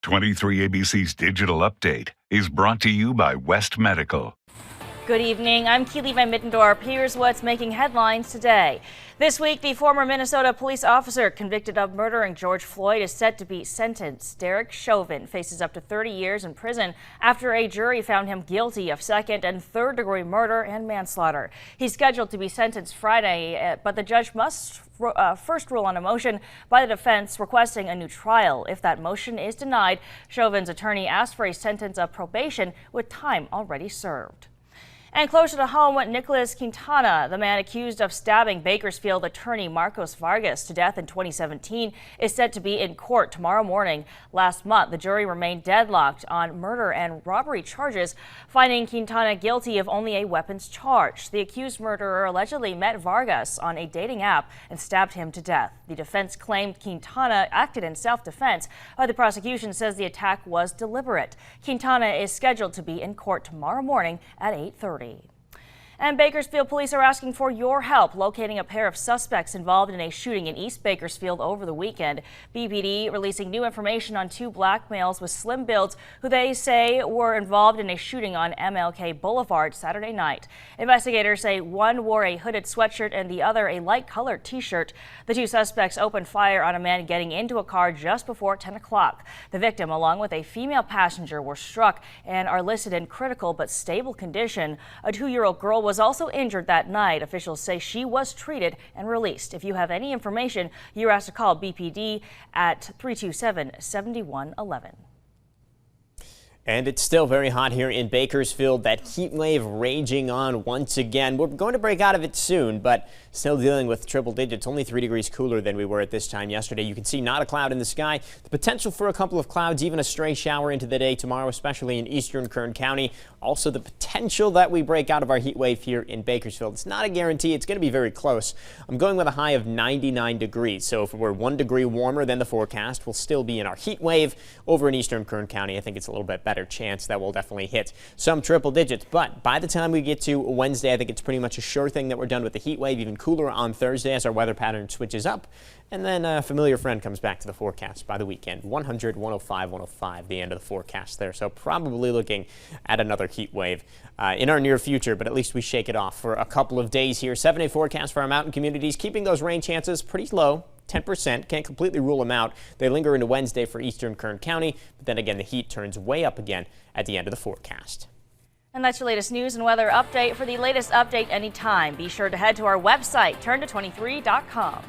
23 ABC's Digital Update is brought to you by West Medical. Good evening. I'm Keely Van Mittendorp. Here's what's making headlines today. This week, the former Minnesota police officer convicted of murdering George Floyd is set to be sentenced. Derek Chauvin faces up to 30 years in prison after a jury found him guilty of second and third degree murder and manslaughter. He's scheduled to be sentenced Friday, but the judge must first rule on a motion by the defense requesting a new trial. If that motion is denied, Chauvin's attorney asked for a sentence of probation with time already served. And closer to home, Nicholas Quintana, the man accused of stabbing Bakersfield attorney Marcos Vargas to death in 2017, is set to be in court tomorrow morning. Last month, the jury remained deadlocked on murder and robbery charges, finding Quintana guilty of only a weapons charge. The accused murderer allegedly met Vargas on a dating app and stabbed him to death. The defense claimed Quintana acted in self-defense, but the prosecution says the attack was deliberate. Quintana is scheduled to be in court tomorrow morning at 8:30. And Bakersfield police are asking for your help locating a pair of suspects involved in a shooting in East Bakersfield over the weekend. BLVD releasing new information on two black males with slim builds who they say were involved in a shooting on MLK Boulevard Saturday night. Investigators say one wore a hooded sweatshirt and the other a light-colored t-shirt. The two suspects opened fire on a man getting into a car just before 10 o'clock. The victim, along with a female passenger, were struck and are listed in critical but stable condition. A 2-year-old girl was also injured that night. Officials say she was treated and released. If you have any information, you're asked to call BPD at 327-7111. And it's still very hot here in Bakersfield. That heat wave raging on once again. We're going to break out of it soon, but still dealing with triple digits. Only 3 degrees cooler than we were at this time yesterday. You can see not a cloud in the sky. The potential for a couple of clouds, even a stray shower into the day tomorrow, especially in eastern Kern County. Also the potential that we break out of our heat wave here in Bakersfield. It's not a guarantee. It's going to be very close. I'm going with a high of 99 degrees. So if we're 1 degree warmer than the forecast, we'll still be in our heat wave over in eastern Kern County. I think it's a little bit better chance that we'll definitely hit some triple digits. But by the time we get to Wednesday, I think it's pretty much a sure thing that we're done with the heat wave. Even cooler on Thursday as our weather pattern switches up. And then a familiar friend comes back to the forecast by the weekend. 100, 105, 105, the end of the forecast there. So probably looking at another heat wave in our near future, but at least we shake it off for a couple of days here. 7-day forecast for our mountain communities, keeping those rain chances pretty low. 10%, can't completely rule them out. They linger into Wednesday for eastern Kern County, but then again the heat turns way up again at the end of the forecast. And that's your latest news and weather update. For the latest update anytime, be sure to head to our website, turn to23.com.